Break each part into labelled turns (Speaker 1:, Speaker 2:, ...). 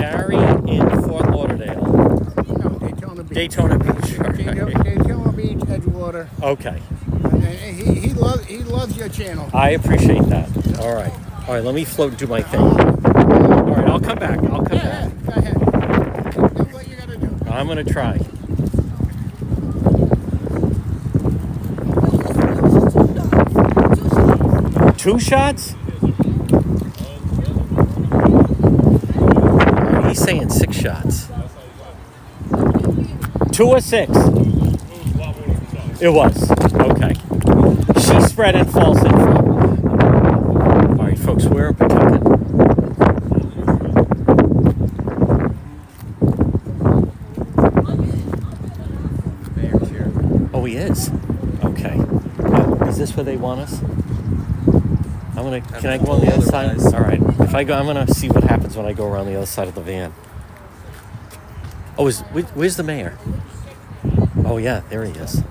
Speaker 1: Barry in Fort Lauderdale.
Speaker 2: No, Daytona Beach.
Speaker 1: Daytona Beach.
Speaker 2: Daytona Beach, Edgewater.
Speaker 1: Okay.
Speaker 2: He loves your channel.
Speaker 1: I appreciate that. All right. All right, let me float and do my thing. All right, I'll come back. I'll come back.
Speaker 2: Go ahead. Do what you gotta do.
Speaker 1: I'm going to try. Two shots? He's saying 6 shots. 2 or 6? It was. Okay. She spread and false info. All right, folks, we're in Pawtucket. Oh, he is? Okay. Is this where they want us? Can I go on the other side? All right. If I go, I'm gonna see what happens when I go around the other side of the van. Oh, where's the mayor? Oh yeah, there he is.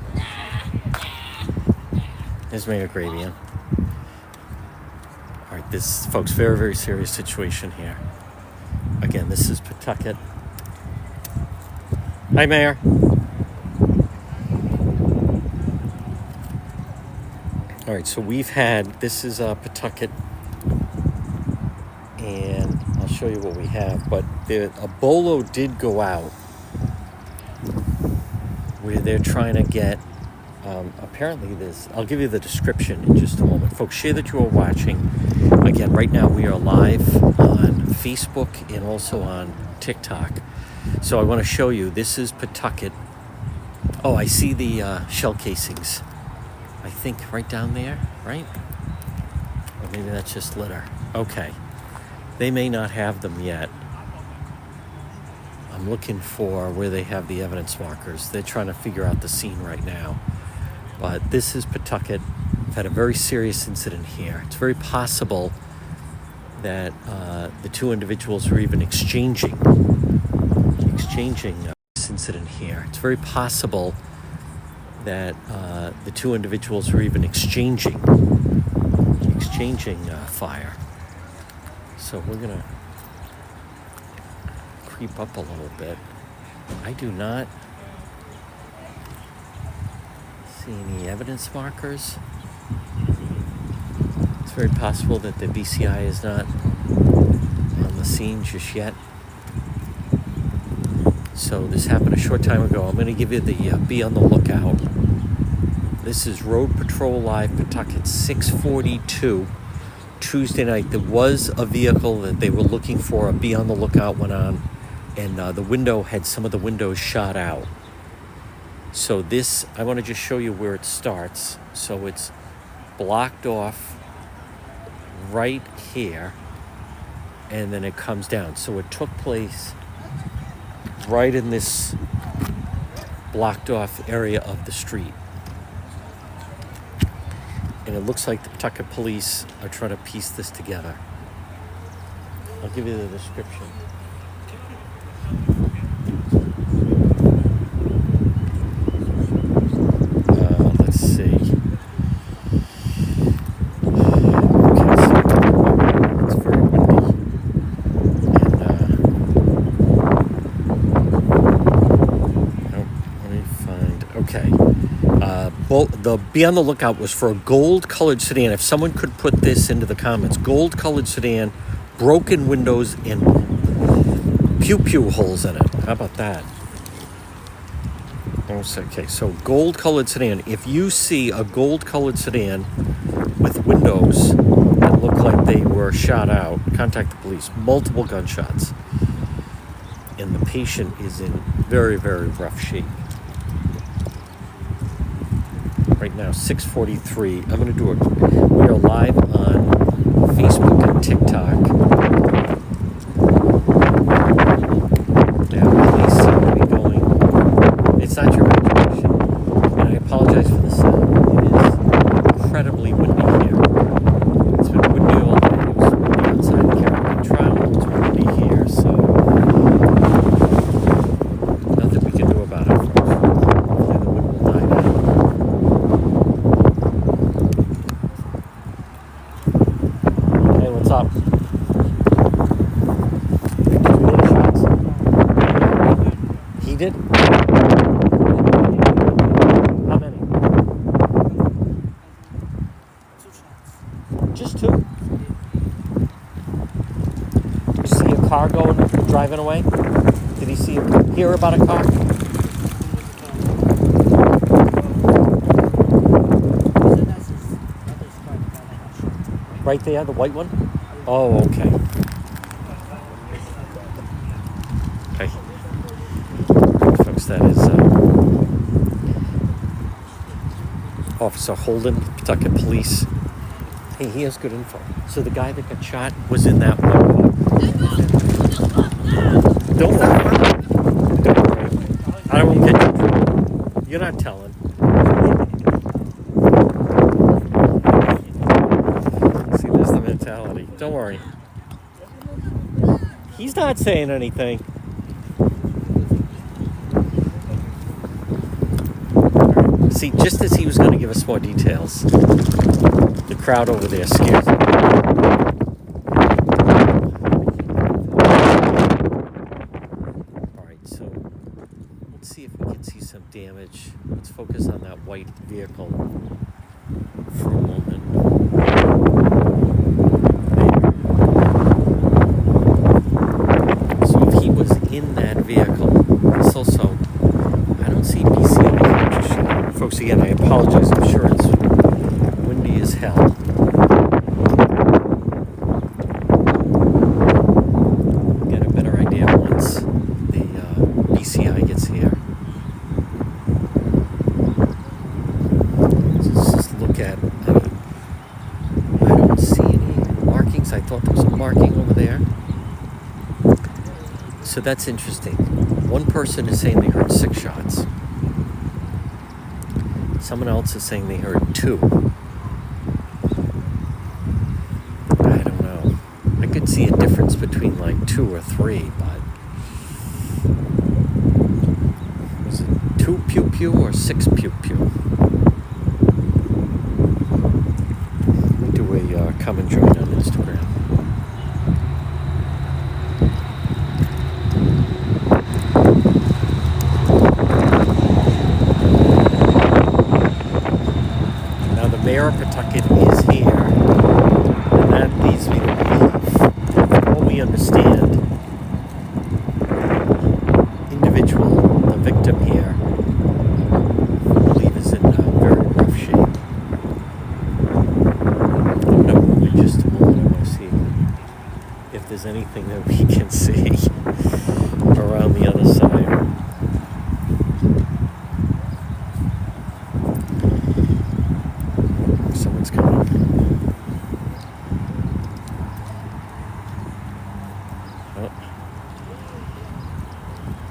Speaker 1: There's Mayor Gravian. All right, this, folks, very, very serious situation here. Again, this is Pawtucket. Hi, Mayor. All right, so this is Pawtucket, and I'll show you what we have, but a bolo did go out where they're trying to get, apparently I'll give you the description in just a moment. Folks, share that you are watching. Again, right now we are live on Facebook and also on TikTok. So I want to show you, this is Pawtucket. Oh, I see the shell casings. I think right down there, right? Or maybe that's just litter. Okay. They may not have them yet. I'm looking for where they have the evidence markers. They're trying to figure out the scene right now. But this is Pawtucket. We've had a very serious incident here. It's very possible that the two individuals were even exchanging this incident here. It's very possible that the two individuals were even exchanging fire. So we're gonna creep up a little bit. I do not see any evidence markers. It's very possible that the BCI is not on the scene just yet. So this happened a short time ago. I'm going to give you the be on the lookout. This is Rhode Patrol Live, Pawtucket, 6:42, Tuesday night. There was a vehicle that they were looking for. A be on the lookout went on, and the window had some of the windows shot out. So this, I want to just show you where it starts. So it's blocked off right here, and then it comes down. So it took place right in this blocked off area of the street. And it looks like the Pucket police are trying to piece this together. I'll give you the description. Let's see. Okay, so it's very windy. The be on the lookout was for a gold-colored sedan. If someone could put this into the comments, gold-colored sedan, broken windows, and pew-pew holes in it. How about that? Okay, so gold-colored sedan. If you see a gold-colored sedan with windows that look like they were shot out, contact the police. Multiple gunshots. And the patient is in very, very rough shape. Right now, 6:43. I'm going to do we are live on Facebook and TikTok. Now, please seem to be going. It's not your imagination. And I apologize for the sound. It is incredibly windy here. It's been windy all day. It was windy outside the Caribbean Trial. It's windy here, so nothing we can do about it. Hopefully the wind will die down. Up. did? How many?
Speaker 3: 2 shots.
Speaker 1: Just 2. Did you see a car driving away? Did he hear about a car?
Speaker 3: So that's his brother's car, the guy that got shot.
Speaker 1: Right there, the white one? Oh, okay. Okay. Folks, that is Officer Holden, Pawtucket Police. Hey, he has good info. So the guy that got shot was in that one. Don't worry. Don't worry. I won't get you. You're not telling. See, there's the mentality. Don't worry. He's not saying anything. See, just as he was going to give us more details, the crowd over there scares him. Alright, so let's see if we can see some damage. Let's focus on that white vehicle for a moment. There. So if he was in that vehicle, this also, I don't see BCA. Folks, again, I apologize. I'm sure it's windy as hell. We'll get a better idea once the BCI gets here. So let's just look at, I don't see any markings. I thought there was a marking over there. So that's interesting. One person is saying they heard 6 shots. Someone else is saying they heard 2. I don't know. I could see a difference between like 2 or 3, but was it 2 pew pew or 6 pew pew? Let me do a come and join on Instagram. Mayor of Pucket is here, and that leads me to believe, from what we understand, individual, the victim here, I believe is in very rough shape. I'm going to move in just a moment. I want to see if there's anything that we can see around the other side.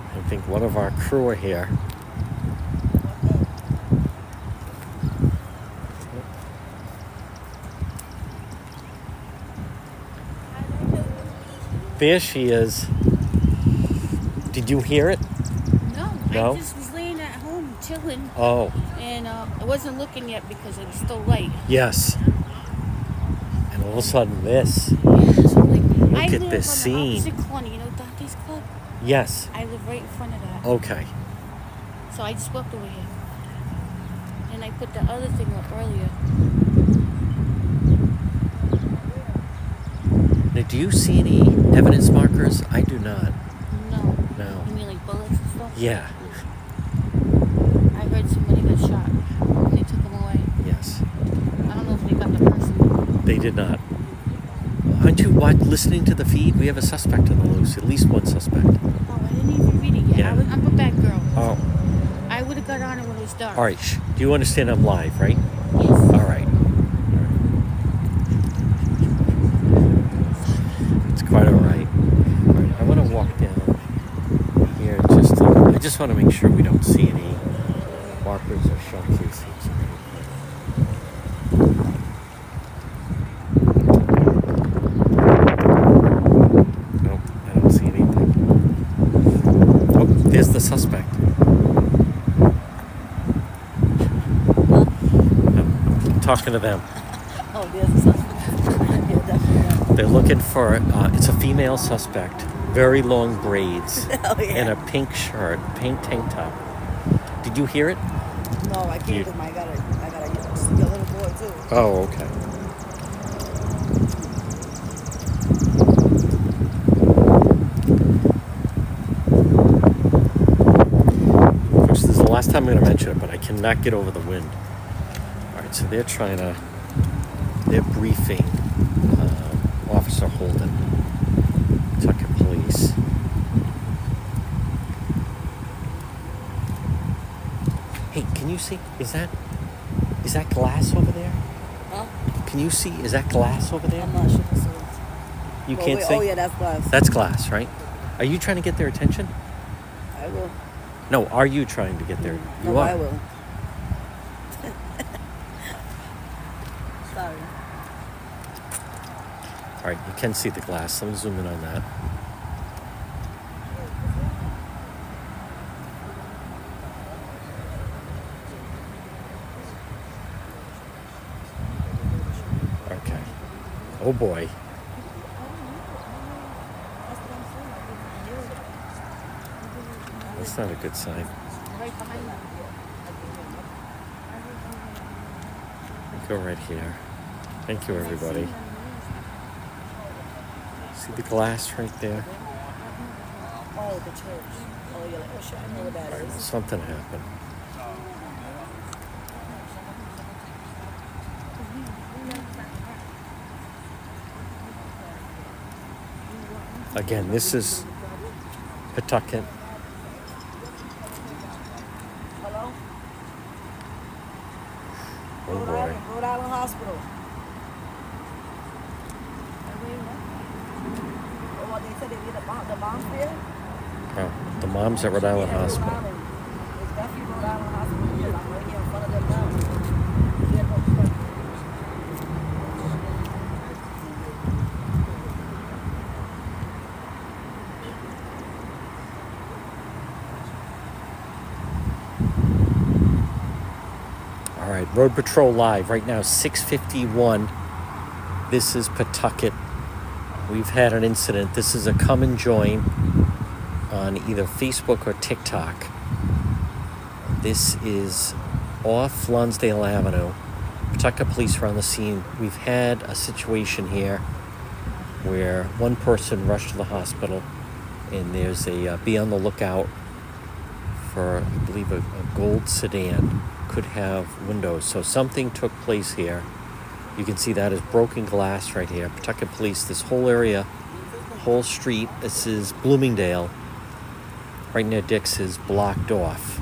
Speaker 1: I think one of our crew are here. There she is. Did you hear it?
Speaker 3: No? I just was laying at home chilling.
Speaker 1: Oh.
Speaker 3: And I wasn't looking yet because it was still light.
Speaker 1: Yes. And all of a sudden this.
Speaker 3: Yeah, so like,
Speaker 1: Look at this scene.
Speaker 3: I live on the opposite corner, you know Docky's Club?
Speaker 1: Yes.
Speaker 3: I live right in front of that.
Speaker 1: Okay.
Speaker 3: So I just walked over here. And I put the other thing up earlier.
Speaker 1: Now, do you see any evidence markers? I do not.
Speaker 3: No.
Speaker 1: No.
Speaker 3: You mean like bullets and stuff?
Speaker 1: Yeah.
Speaker 3: I heard somebody got shot. They took him away.
Speaker 1: Yes.
Speaker 3: I don't know if they got the person.
Speaker 1: They did not. Aren't you listening to the feed? We have a suspect on the loose. At least one suspect.
Speaker 3: Oh, I didn't even read it yet.
Speaker 1: Yeah.
Speaker 3: I'm a bad girl.
Speaker 1: Oh.
Speaker 3: I would have got on it when it was dark.
Speaker 1: All right. Do you understand I'm live, right?
Speaker 3: Yes.
Speaker 1: All right. It's quite all right. All right. I want to walk down here I just want to make sure we don't see any markers or shell casings. Nope, I don't see anything. Oh, there's the suspect. I'm talking to them.
Speaker 3: Oh, there's a suspect. Yeah, definitely.
Speaker 1: They're looking for, it's a female suspect. very long braids,
Speaker 4: Oh, yeah.
Speaker 1: and a pink shirt, pink tank top. Did you hear it?
Speaker 4: No, I can't because I got a little boy too.
Speaker 1: Oh, okay. This is the last time I'm going to mention it, but I cannot get over the wind. All right, so they're briefing Officer Holden, Pucket Police. Hey, can you see? Is that glass over there?
Speaker 4: Huh?
Speaker 1: Can you see? Is that glass over there?
Speaker 4: I'm not sure.
Speaker 1: You can't see?
Speaker 4: Oh, yeah, that's glass.
Speaker 1: That's glass, right? Are you trying to get their attention?
Speaker 4: I will.
Speaker 1: No, are you trying to get their...
Speaker 4: No,
Speaker 1: You are.
Speaker 4: I will. Sorry.
Speaker 1: All right, you can see the glass. Let me zoom in on that. Okay. Oh boy. That's not a good sign.
Speaker 3: Right behind them.
Speaker 1: Go right here. Thank you, everybody. See the glass right there?
Speaker 4: Oh, the church. Oh, you're like, oh, shit, I know what that
Speaker 1: All right,
Speaker 4: is.
Speaker 1: something happened. Again, this is Pawtucket.
Speaker 4: Hello?
Speaker 1: Oh boy.
Speaker 4: Rhode Island Hospital. Oh, well, they said they did the bomb there?
Speaker 1: Oh, the mom's at Rhode Island
Speaker 4: Yeah,
Speaker 1: Hospital.
Speaker 4: Rhode Island. It's definitely Rhode Island Hospital. Yes, I'm right here in front of them now. Yeah, no,
Speaker 1: All right, Road Patrol Live. Right now, 6:51. This is Pawtucket. We've had an incident. This is a come and join on either Facebook or TikTok. This is off Lonsdale Avenue. Pawtucket police are on the scene. We've had a situation here where one person rushed to the hospital, and there's a be on the lookout for, I believe, a gold sedan. Could have windows. So something took place here. You can see that is broken glass right here. Pawtucket police, this whole area, whole street, this is Bloomingdale, right near Dick's, is blocked off.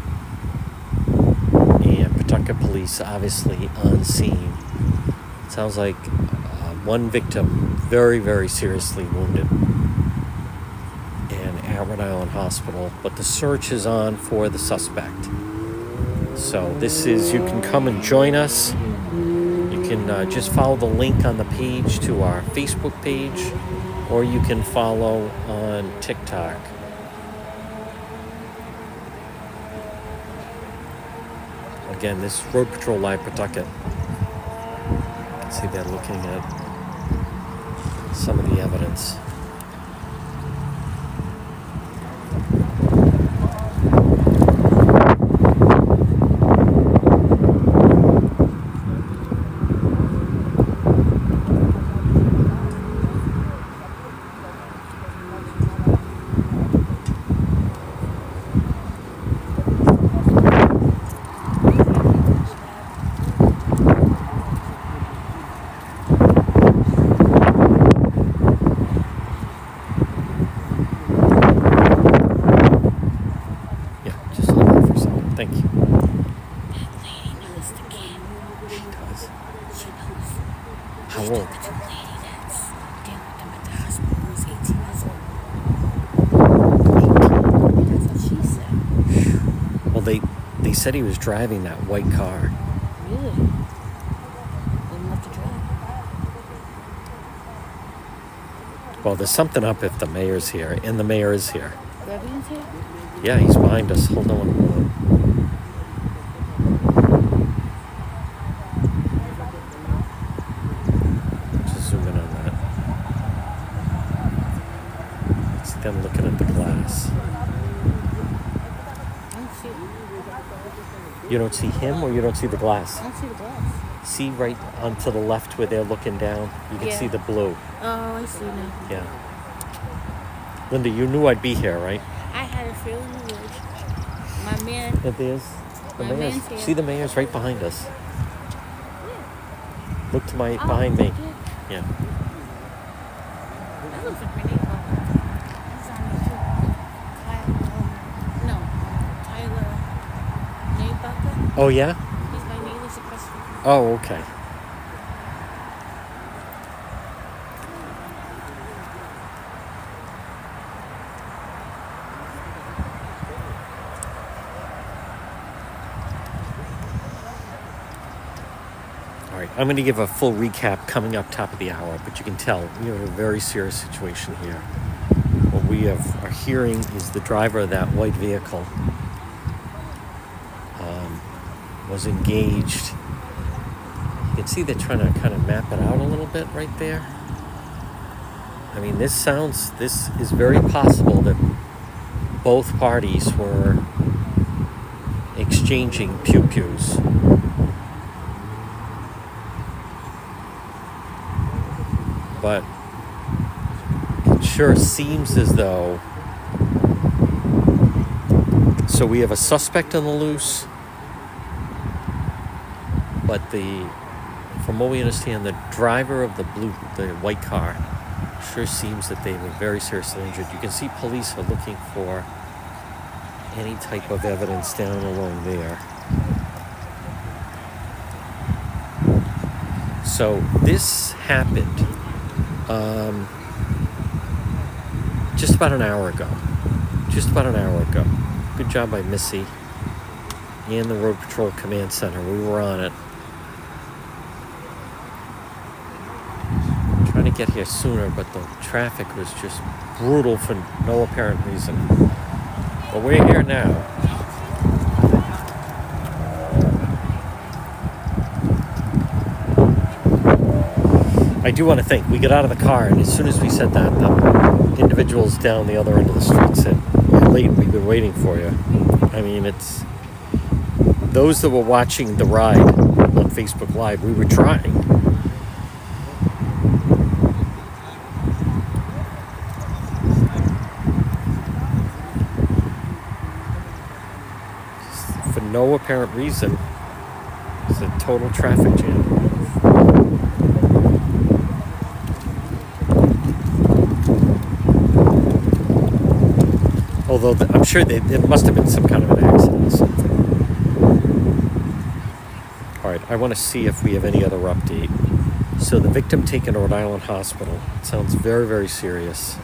Speaker 1: And Pawtucket police obviously on scene. It sounds like one victim very, very seriously wounded and at Rhode Island Hospital, but the search is on for the suspect. So this is, you can come and join us. You can just follow the link on the page to our Facebook page, or you can follow on TikTok. Again, this is Road Patrol Live Pawtucket. You can see they're looking at some of the evidence. Thank you.
Speaker 3: That lady knows the kid.
Speaker 1: She does.
Speaker 3: She knows.
Speaker 1: How
Speaker 3: She
Speaker 1: old?
Speaker 3: took the lady that's dealing with them at the hospital who's 18 years old. That's what she said.
Speaker 1: Well, they said he was driving that white car.
Speaker 3: Really? Good enough to drive.
Speaker 1: Well, there's something up if the mayor's here, and the mayor is here.
Speaker 3: Reverend's here?
Speaker 1: Yeah, he's behind us. Hold on. Just zoom in on that. them looking at the glass.
Speaker 3: I don't see it.
Speaker 1: You don't see him, or you don't see the glass?
Speaker 3: I don't see the glass.
Speaker 1: See right onto the left where they're looking down? You can
Speaker 3: Yeah.
Speaker 1: see the blue.
Speaker 3: Oh, I see now.
Speaker 1: Yeah. Linda, you knew I'd be here, right?
Speaker 3: I had a feeling you would. My man.
Speaker 1: And there's the
Speaker 3: My
Speaker 1: mayor's.
Speaker 3: man's here.
Speaker 1: See, the mayor's right behind us. Look to my
Speaker 3: Oh,
Speaker 1: behind me.
Speaker 3: yeah.
Speaker 1: Yeah.
Speaker 3: That looks like my neighbor. He's on me too. Tyler Neighbor.
Speaker 1: Oh, yeah?
Speaker 3: He's my neighbor's across the street.
Speaker 1: Oh, okay. All right, I'm going to give a full recap coming up top of the hour, but you can tell we have a very serious situation here. What we are hearing is the driver of that white vehicle was engaged. You can see they're trying to kind of map it out a little bit right there. I mean, this is very possible that both parties were exchanging pew-pews. But it sure seems as though, so we have a suspect on the loose, but from what we understand, the driver of the white car sure seems that they were very seriously injured. You can see police are looking for any type of evidence down along there. So this happened just about an hour ago. Good job by Missy and the Rhode Patrol Command Center. We were on it. Trying to get here sooner, but the traffic was just brutal for no apparent reason. But we're here now. I do want to thank. We got out of the car, and as soon as we said that, the individuals down the other end of the street said, "You're late. We've been waiting for you." I mean, it's those that were watching the ride on Facebook Live. We were trying. For no apparent reason, it's a total traffic jam. Although I'm sure it must have been some kind of an accident or something. All right, I want to see if we have any other update. So the victim taken to Rhode Island Hospital. It sounds very, very serious.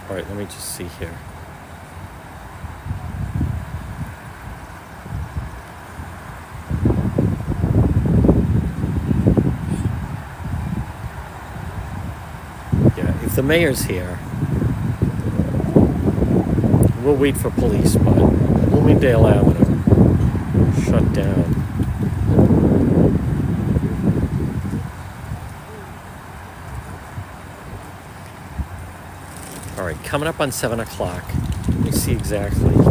Speaker 1: All right, let me just see here. Yeah, if the mayor's here, we'll wait for police, but Bloomingdale Avenue shut down. All right, coming up on 7 o'clock. Let me see exactly. Let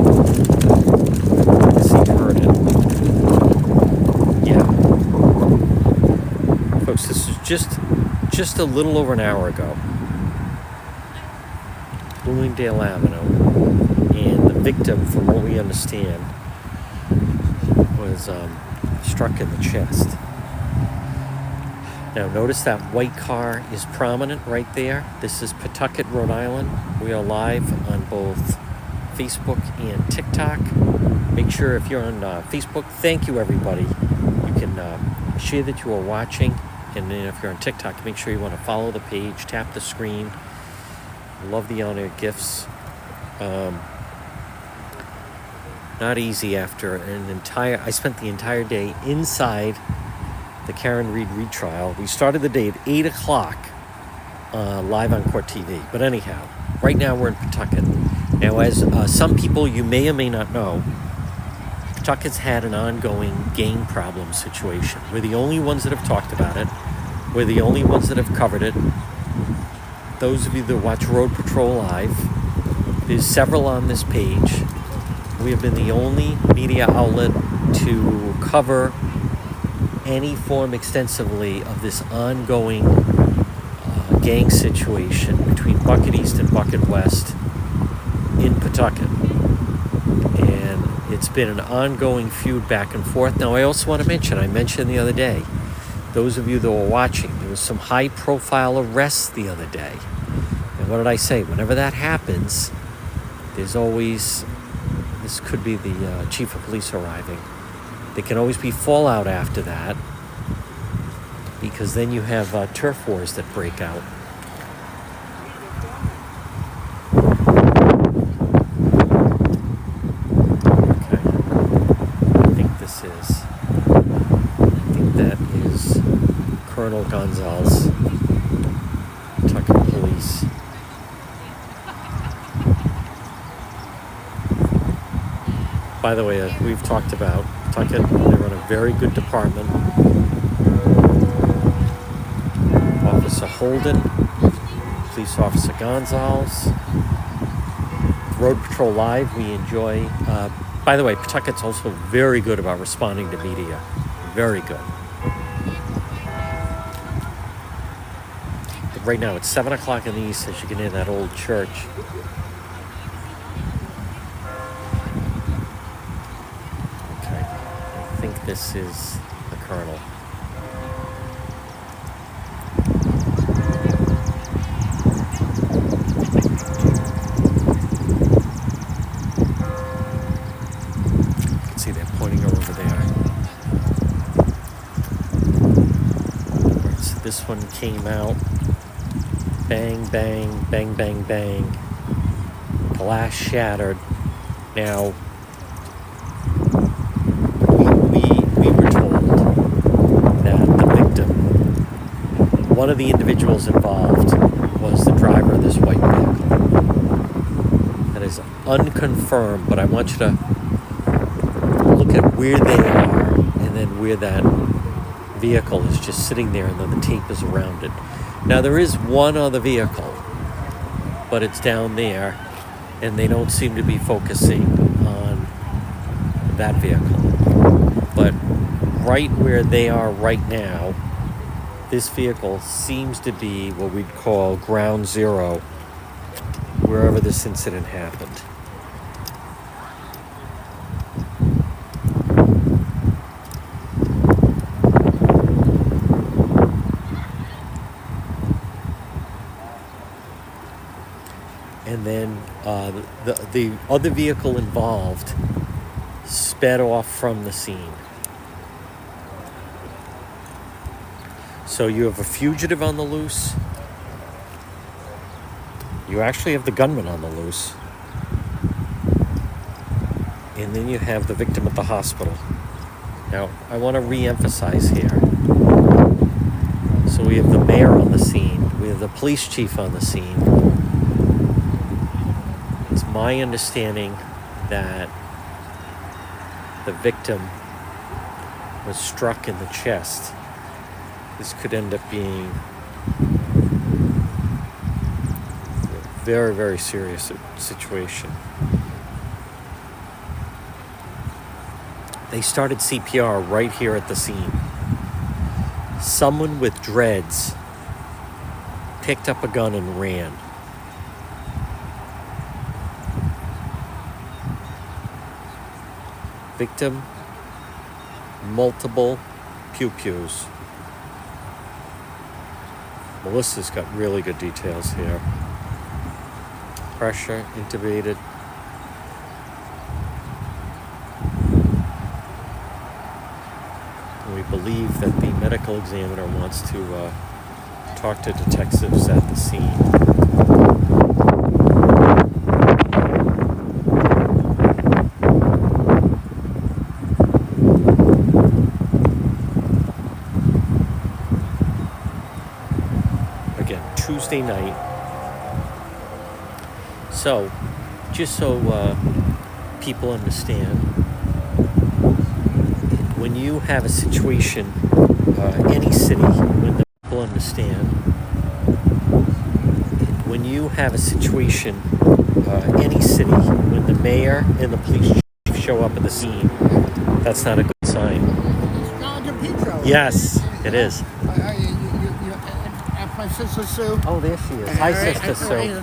Speaker 1: me see, heard it. Yeah. just a little over an hour ago, Bloomingdale Avenue, and the victim, from what we understand, was struck in the chest. Now notice that white car is prominent right there. This is Pawtucket, Rhode Island. We are live on both Facebook and TikTok. Make sure if you're on Facebook, thank you everybody. You can share that you are watching. And then if you're on TikTok, make sure you want to follow the page, tap the screen. Love the honor gifts. Not easy after I spent the entire day inside the Karen Reed retrial. We started the day at 8 o'clock live on Court TV. But anyhow, right now we're in Pawtucket. Now, as some people you may or may not know, Pawtucket's had an ongoing gang problem situation. We're the only ones that have talked about it. We're the only ones that have covered it. Those of you that watch Rhode Patrol Live, there's several on this page. We have been the only media outlet to cover any form extensively of this ongoing gang situation between Pucket East and Pucket West in Pawtucket. And it's been an ongoing feud back and forth. Now, I also want to mention, I mentioned the other day, those of you that were watching, there was some high-profile arrests the other day. And what did I say? Whenever that happens, there's always, this could be the chief of police arriving. There can always be fallout after that, because then you have turf wars that break out. Okay. I think that is Colonel Gonzalez, Pawtucket Police. By the way, we've talked about Pucket. They run a very good department. Officer Holden, Police Officer Gonzalez. Road Patrol Live, we enjoy. By the way, Pawtucket's also very good about responding to media. Very good. But right now, it's 7 o'clock in the east as you get in that old church. This is the Colonel. You can see they're pointing over there. Right, so this one came out. Bang, bang, bang, bang, bang. Glass shattered. Now, one of the individuals involved was the driver of this white vehicle. That is unconfirmed, but I want you to look at where they are and then where that vehicle is just sitting there and then the tape is around it. Now, there is one other vehicle, but it's down there, and they don't seem to be focusing on that vehicle. But right where they are right now, this vehicle seems to be what we'd call ground zero, wherever this incident happened. And then the other vehicle involved sped off from the scene. So you have a fugitive on the loose. You actually have the gunman on the loose. And then you have the victim at the hospital. Now, I want to re-emphasize here. So we have the mayor on the scene. We have the police chief on the scene. It's my understanding that the victim was struck in the chest. This could end up being a very, very serious situation. They started CPR right here at the scene. Someone with dreads picked up a gun and ran. Victim, multiple pew-pews. Melissa's got really good details here. Pressure, intubated. And we believe that the medical examiner wants to talk to detectives at the scene. Tuesday night. So, just so people understand, when you have a situation, any city, when the people understand, when you have a situation, any city, when the mayor and the police chief show up at the scene, that's not a good sign.
Speaker 2: It's not Rhode Patrol.
Speaker 1: Yes, it is.
Speaker 2: My sister Sue.
Speaker 1: Oh, there she is. Hi, Sister Sue.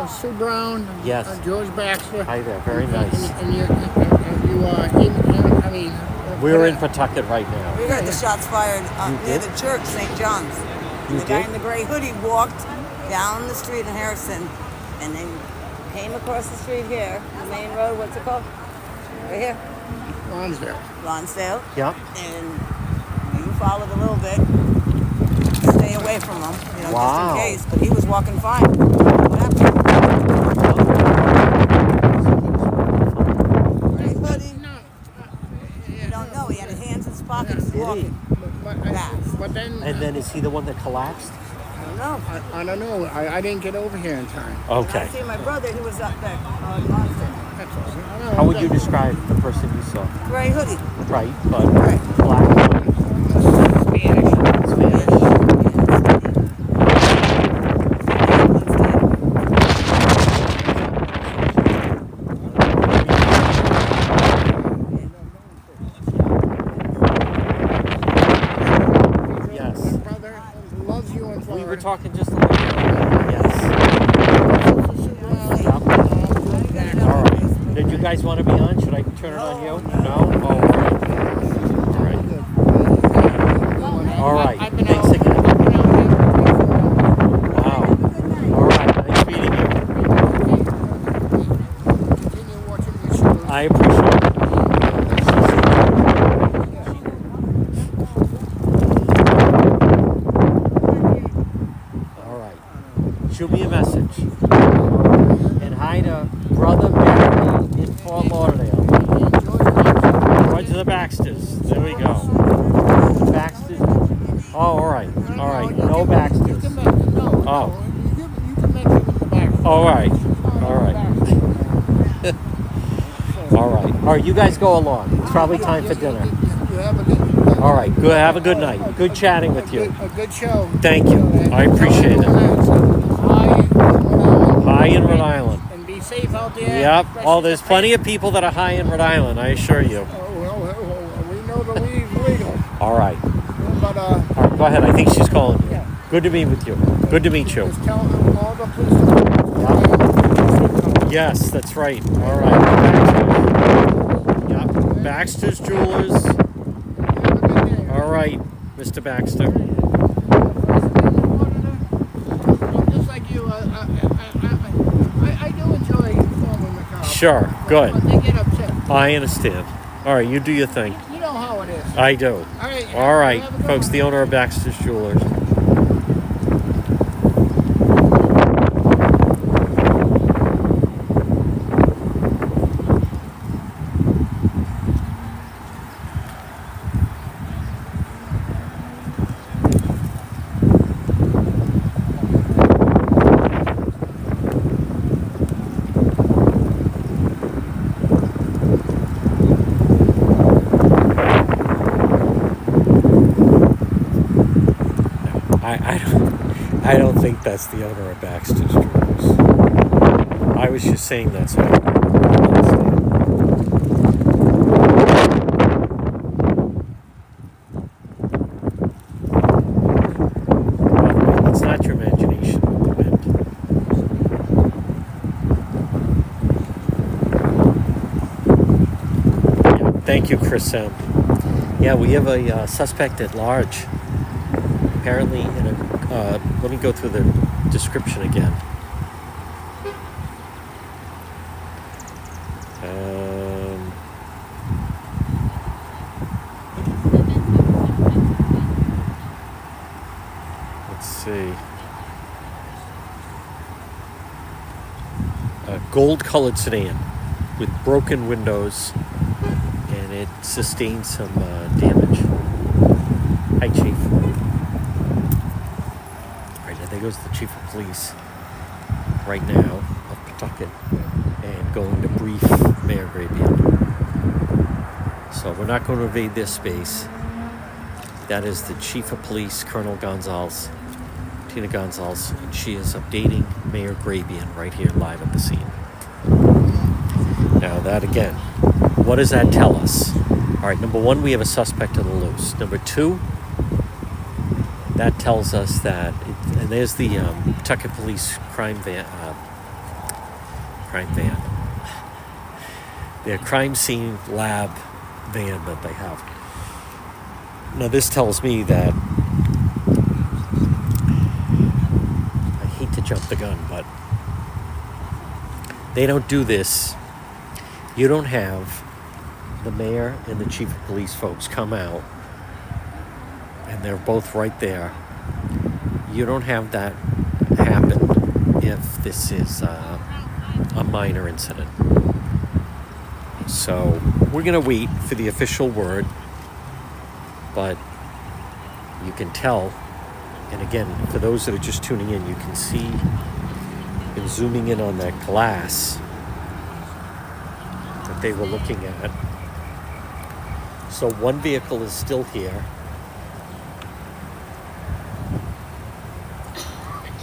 Speaker 2: Sue Brown.
Speaker 1: Yes.
Speaker 2: George Baxter.
Speaker 1: Hi there. Very nice.
Speaker 2: And you
Speaker 1: We're in Pawtucket right now.
Speaker 4: We heard the shots fired near
Speaker 1: did?
Speaker 4: the church, St. John's.
Speaker 1: You
Speaker 4: The guy
Speaker 1: did?
Speaker 4: in the gray hoodie walked down the street in Harrison and then came across the street here, the main road, what's it called? Right here,
Speaker 2: Lonsdale.
Speaker 4: Lonsdale.
Speaker 1: Yep.
Speaker 4: And you followed a little bit. Stay away from him,
Speaker 1: Wow.
Speaker 4: just in case. But he was walking fine. What happened? Gray hoodie? You don't know. He had his hands in his pockets walking.
Speaker 2: But then,
Speaker 1: And then is he the one that collapsed?
Speaker 4: I don't know.
Speaker 2: I don't know. I didn't get over here in time.
Speaker 1: Okay.
Speaker 4: I see my brother, he was up there on Lonsdale.
Speaker 2: That's all. I know.
Speaker 1: How would you describe the person you saw?
Speaker 4: Gray hoodie.
Speaker 1: Right, but
Speaker 4: Right.
Speaker 1: black.
Speaker 2: Spanish.
Speaker 1: Spanish. Yes.
Speaker 2: My brother loves you in
Speaker 1: We
Speaker 2: Florida.
Speaker 1: were talking just a little bit. Yes. Yep. All right. Did you guys want to be on? Should I turn it on you? No? Oh, all right. All right.
Speaker 2: I've been
Speaker 1: Thanks
Speaker 2: out-
Speaker 1: again.
Speaker 2: I've been out here for
Speaker 1: Wow. All right. Nice meeting you.
Speaker 2: continue watching your shows.
Speaker 1: I appreciate it. All right. Shoot me a message. And hi to Brother Barry in Fort Lauderdale. Right to the Baxters. There we go. The Baxters. Oh, all right. All right. No Baxters. Oh.
Speaker 2: You can make it with the back.
Speaker 1: All right. All right. All right. All right. You guys go along. It's probably time for dinner.
Speaker 2: You have a good.
Speaker 1: All right. Good. Have a good night. Good chatting with you.
Speaker 2: A good show.
Speaker 1: Thank you. I appreciate it. High in Rhode Island.
Speaker 2: And be safe out there.
Speaker 1: Yep. Oh, there's plenty of people that are high in Rhode Island, I assure you.
Speaker 2: Well, we know the league's legal.
Speaker 1: All right.
Speaker 2: But
Speaker 1: All right. Go ahead. I think she's calling you.
Speaker 2: Yeah.
Speaker 1: Good to meet with you. Good to meet you.
Speaker 2: just tell them all the police departments.
Speaker 1: Yes, that's right. All right. Yep. Baxter's Jewelers.
Speaker 2: Have a good day.
Speaker 1: All right, Mr. Baxter.
Speaker 2: Just like you, I do enjoy filming the cops.
Speaker 1: Sure. Good.
Speaker 2: But they get upset.
Speaker 1: I understand. All right, you do your thing.
Speaker 2: You know how it is.
Speaker 1: I do.
Speaker 2: All right.
Speaker 1: All right,
Speaker 2: Have a good
Speaker 1: folks,
Speaker 2: one.
Speaker 1: the owner of Baxter's Jewelers. I don't think that's the owner of Baxter's Jewelers. I was just saying that so I understand. Thank you, Chris. Yeah, we have a suspect at large. Apparently, let me go through the description again. Let's see. A gold-colored sedan with broken windows, and it sustained some damage. Hi, Chief. All right, now there goes the Chief of Police right now of Pawtucket and going to brief Mayor Grabian. So we're not going to invade their space. That is the Chief of Police, Colonel Gonzalez, Tina Gonzalez, and she is updating Mayor Grabian right here live at the scene. Now that again, what does that tell us? All right, number one, we have a suspect on the loose. Number two, that tells us that, and there's the Pucket Police crime van, their crime scene lab van that they have. Now this tells me that, I hate to jump the gun, but they don't do this. You don't have the mayor and the chief of police folks come out and they're both right there. You don't have that happen if this is a minor incident. So we're going to wait for the official word, but you can tell, and again, for those that are just tuning in, you can see and zooming in on that glass that they were looking at. So one vehicle is still here,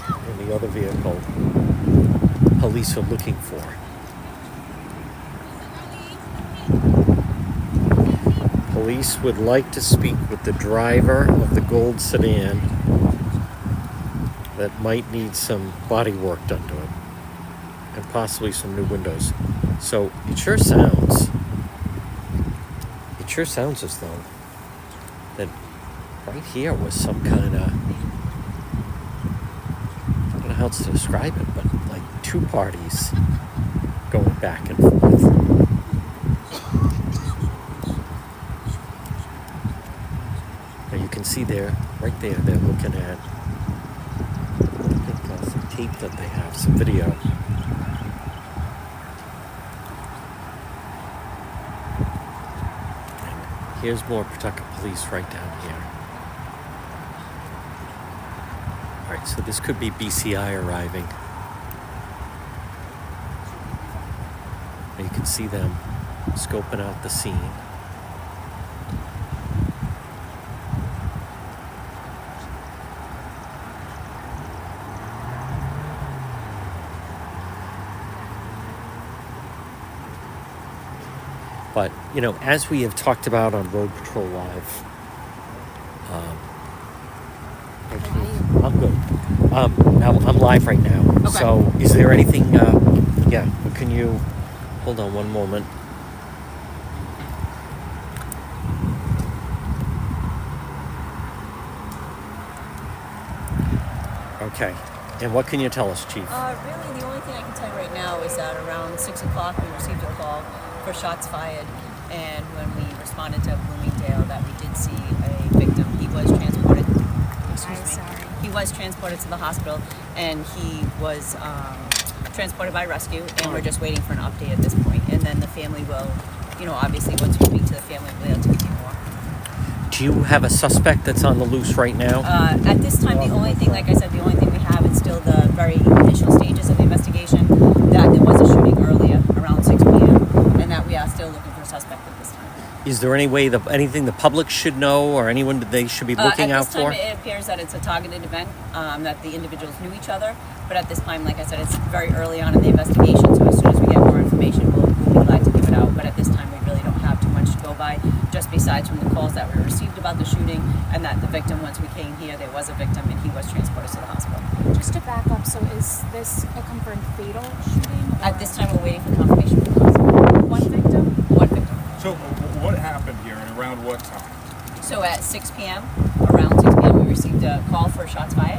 Speaker 1: and the other vehicle police are looking for. Police would like to speak with the driver of the gold sedan that might need some body work done to it and possibly some new windows. So it sure sounds as though that right here was some kind of, I don't know how else to describe it, but like two parties going back and forth. Now you can see there, right there, they're looking at, I think, some tape that they have, some video. And here's more Pawtucket police right down here. All right, so this could be BCI arriving. And you can see them scoping out the scene. But, you know, as we have talked about on Rhode Patrol Live, I'm good. Now I'm live right now. Okay. So is there anything, can you, hold on one moment. Okay. And what can you tell us, Chief?
Speaker 5: Really, the only thing I can tell you right now is that around 6 o'clock we received a call for shots fired, and when we responded to Bloomingdale, that we did see a victim. He was transported. He was transported to the hospital, and he was transported by rescue, and we're just waiting for an update at this point. And then the family will, obviously once we speak to the family, we'll be able to give you more.
Speaker 1: Do you have a suspect that's on the loose right now?
Speaker 5: At this time, the only thing we have is still the very initial stages of the investigation, that there was a shooting earlier around 6 p.m. and that we are still looking for a suspect at this time.
Speaker 1: Is there any way anything the public should know, or anyone that they should be looking out for?
Speaker 5: At this time, it appears that it's a targeted event, that the individuals knew each other. But at this time, like I said, it's very early on in the investigation, so as soon as we get more information, we'll be glad to give it out. But at this time, we really don't have too much to go by, just besides from the calls that we received about the shooting, and that the victim, once we came here, there was a victim, and he was transported to the hospital.
Speaker 6: Just to back up, so is this a confirmed fatal shooting?
Speaker 5: At this time, we're waiting for confirmation from the hospital.
Speaker 6: One victim?
Speaker 5: One victim.
Speaker 7: So What happened here and around what time?
Speaker 5: So at 6 p.m., around 6 p.m., we received a call for shots fired.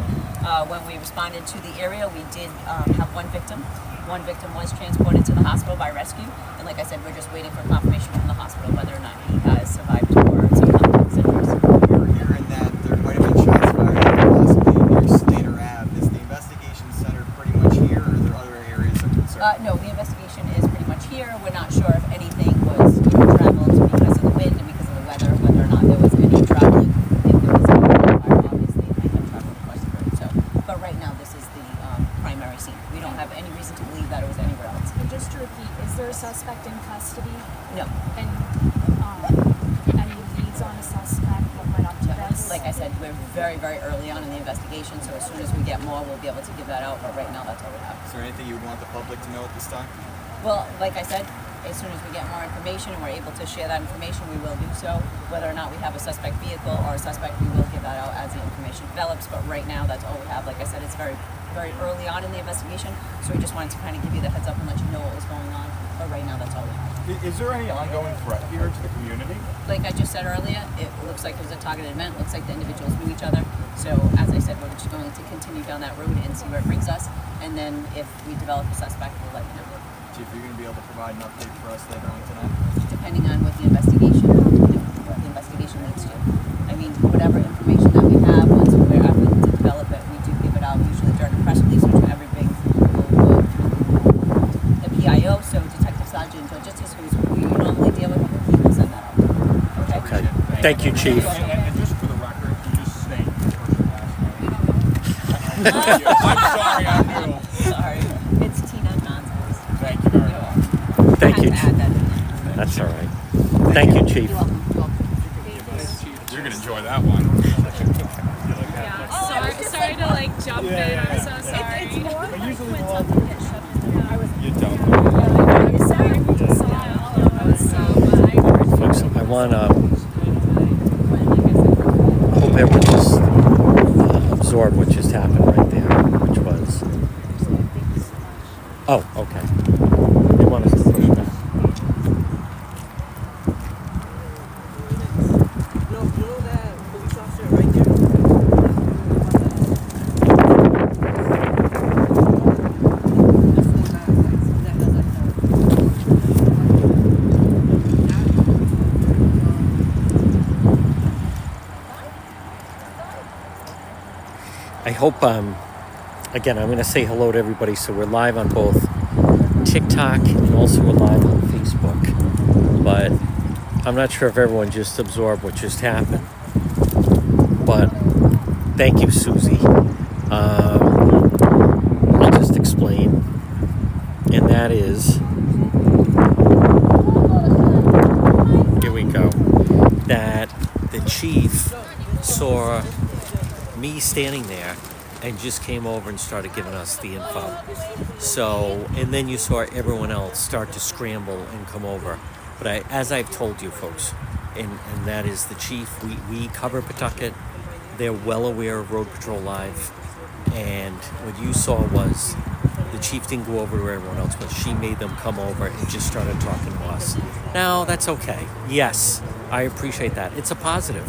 Speaker 5: When we responded to the area, we did have one victim. One victim was transported to the hospital by rescue. And like I said, we're just waiting for confirmation from the hospital whether or not he has survived or some complex injuries.
Speaker 8: We're hearing that there might have been shots fired possibly near Slater Ave. Is the investigation centered pretty much here, or are there other areas of concern?
Speaker 5: No, the investigation is pretty much here. We're not sure if anything was traveled because of the wind and because of the weather, whether or not there was any traveling. If there was any fire, obviously it might have traveled across the road. So, but right now this is the primary scene. We don't have any reason to believe that it was anywhere else.
Speaker 6: And just to repeat, is there a suspect in custody?
Speaker 5: No.
Speaker 6: And any leads on a suspect? What led up to this?
Speaker 5: Like I said, we're very, very early on in the investigation, so as soon as we get more, we'll be able to give that out. But right now, that's all we have.
Speaker 8: Is there anything you would want the public to know at this time?
Speaker 5: Well, like I said, as soon as we get more information and we're able to share that information, we will do so. Whether or not we have a suspect vehicle or a suspect, we will give that out as the information develops. But right now, that's all we have. Like I said, it's very, very early on in the investigation, so we just wanted to kind of give you the heads up and let you know what was going on. But right now, that's all we have.
Speaker 7: Is there any ongoing threat here to the community?
Speaker 5: Like I just said earlier, it looks like it was a targeted event. Looks like the individuals knew each other. So as I said, we're just going to continue down that road and see where it brings us. And then if we develop a suspect, we'll let you know.
Speaker 8: Chief, you're going to be able to provide an update for us later on tonight?
Speaker 5: Depending on what the investigation leads to. I mean, whatever information that we have, once we're able to develop it, we do give it out usually during a press release, which everything will the PIO, so Detective Sergeant Logistics, who we normally deal with, he will send that out.
Speaker 1: Okay. Thank you, Chief.
Speaker 7: And just for the record, you just state your first and last name. I'm sorry, I knew.
Speaker 5: Sorry, it's Tina Gonzalez.
Speaker 7: Thank you very much.
Speaker 1: Thank you.
Speaker 5: I had to add that in there.
Speaker 1: That's all right. Thank you, Chief.
Speaker 5: You're welcome. You're welcome.
Speaker 7: You're going to enjoy that one.
Speaker 6: Sorry to like jump in. I'm so sorry.
Speaker 7: You don't.
Speaker 6: Sorry, we just saw it all of us. So,
Speaker 1: Folks, I want to hope everyone just absorb what just happened right there, which was... Oh, okay. You want us to push that?
Speaker 9: You know that police officer right there?
Speaker 1: I hope, again, I'm going to say hello to everybody. So we're live on both TikTok and also we're live on Facebook. But I'm not sure if everyone just absorbed what just happened. But thank you, Susie. I'll just explain. And that is, here we go, that the chief saw me standing there and just came over and started giving us the info. So, and then you saw everyone else start to scramble and come over. But as I've told you folks, and that is the chief, we cover Pawtucket. They're well aware of Rhode Patrol Live. And what you saw was the chief didn't go over to everyone else, but she made them come over and just started talking to us. Now, that's okay. Yes, I appreciate that. It's a positive.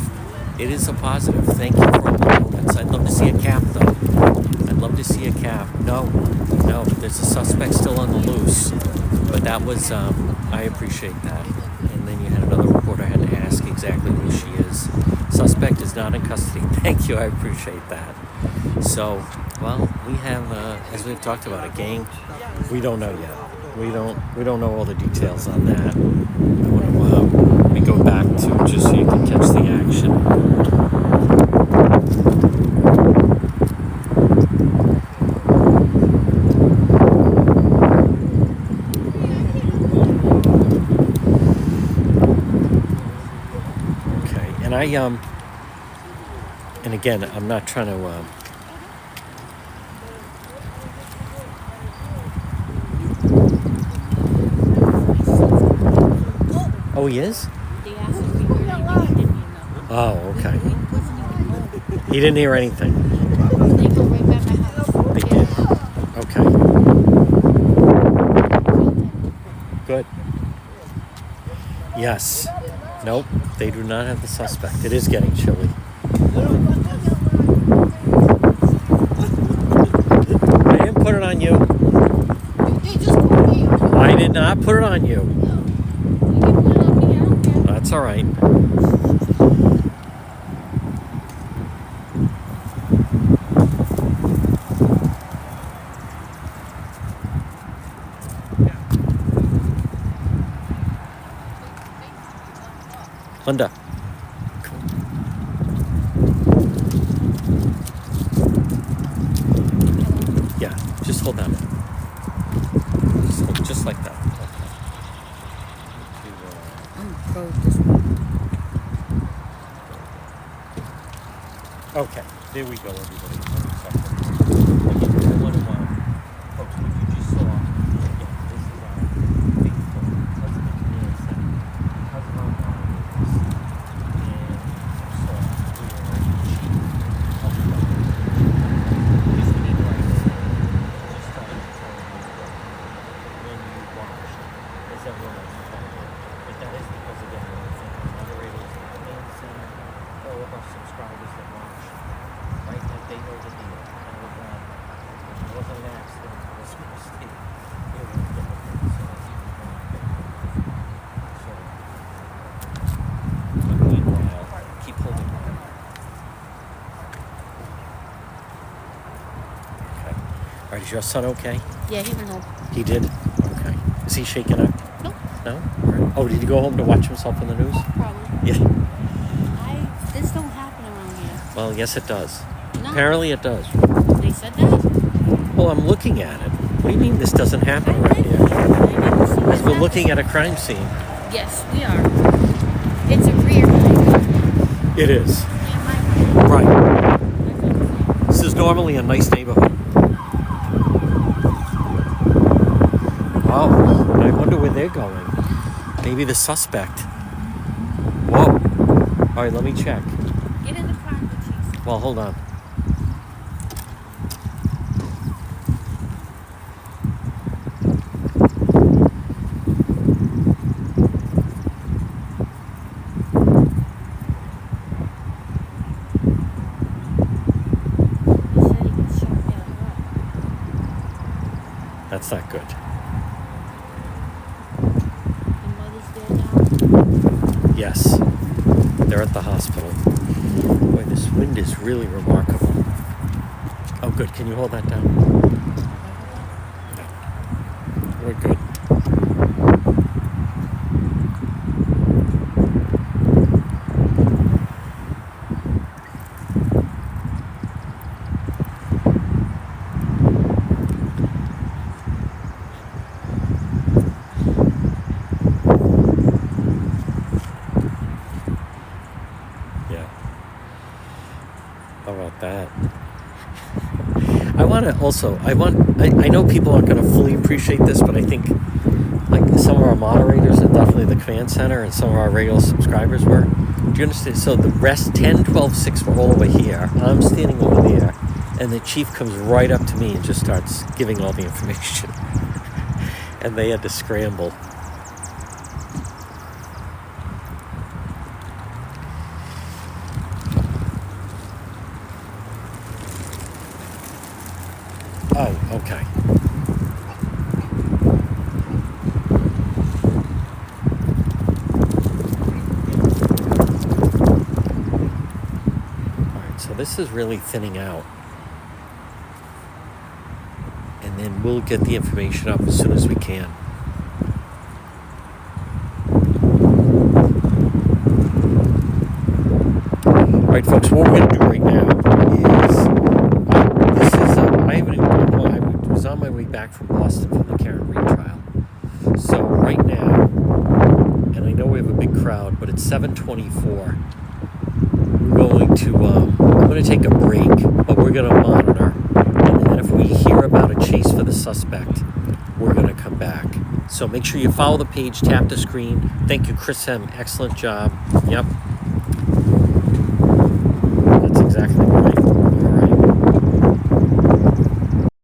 Speaker 1: It is a positive. Thank you for all the comments. I'd love to see a cap, though. I'd love to see a cap. No, there's a suspect still on the loose. But that was, I appreciate that. And then you had another reporter had to ask exactly who she is. Suspect is not in custody. Thank you, I appreciate that. So, well, we have, as we've talked about, a gang. We don't know yet. We don't know all the details on that. I want to, let me go back to just so you can catch the action. Okay, and and again, I'm not trying to, Oh, he is?
Speaker 3: They asked if we heard anything. He didn't hear nothing.
Speaker 1: Oh, okay. He didn't hear anything.
Speaker 3: They go right back to my house.
Speaker 1: They did. Okay. Good. Yes. Nope, they do not have the suspect. It is getting chilly. I didn't put it on you.
Speaker 2: They just called me.
Speaker 1: I did not put it on you.
Speaker 3: You can put it on me, I don't care.
Speaker 1: That's all right. Linda. Yeah, just hold that. Just like that. Okay, there we go, everybody. One of folks, what you just saw, again, this is our faithful husband command center. Because of our moderators, and you saw we were like chief of the his midwife just started to tell me when you watched, as everyone else is telling you. But that is because, again, I want to thank our moderators and command center, all of our subscribers that watch. Right? Like they know the deal. And we're glad. It wasn't an accident. It was a mistake. It was a different thing. So, but meanwhile, keep holding on. Okay. All right. Is your son okay?
Speaker 3: Yeah, he went home.
Speaker 1: He did? Okay. Is he shaken up?
Speaker 3: Nope.
Speaker 1: No? All right. Oh, did he go home to watch himself on the news?
Speaker 3: Probably.
Speaker 1: Yeah.
Speaker 3: This don't happen around here.
Speaker 1: Well, yes, it does.
Speaker 3: No.
Speaker 1: Apparently, it does.
Speaker 3: They said that?
Speaker 1: Well, I'm looking at it. What do you mean this doesn't happen
Speaker 3: I
Speaker 1: around
Speaker 3: didn't-
Speaker 1: here?
Speaker 3: I never seen
Speaker 1: Because
Speaker 3: that
Speaker 1: we're
Speaker 3: happen.
Speaker 1: looking at a crime scene.
Speaker 3: Yes, we are. It's a rear thing.
Speaker 1: It is.
Speaker 3: Yeah, my
Speaker 1: Right. This is normally a nice neighborhood. Oh, I wonder where they're going. Maybe the suspect. Whoa. All right, let me check.
Speaker 3: Get in the car and cheese.
Speaker 1: Well, hold on.
Speaker 3: He said he was shot in the car.
Speaker 1: That's not good.
Speaker 3: The mother's there now.
Speaker 1: Yes. They're at the hospital. Boy, this wind is really remarkable. Oh, good. Can you hold that down? No. We're good. Yeah. How about that? I know people aren't going to fully appreciate this, but I think like some of our moderators and definitely the command center and some of our regular subscribers were. Do you understand? So the rest, 10, 12, 6 were all over here. I'm standing over there, and the chief comes right up to me and just starts giving all the information. And they had to scramble. Oh, okay. All right, so this is really thinning out. And then we'll get the information up as soon as we can. All right, folks, what we're going to do right now is I haven't even I was on my way back from Boston from the Karen Reed trial. So right now, and I know we have a big crowd, but it's 7:24. We're going to I'm going to take a break, but we're going to monitor. And then if we hear about a chase for the suspect, we're going to come back. So make sure you follow the page, tap the screen. Thank you, Chris M. Excellent job. Yep.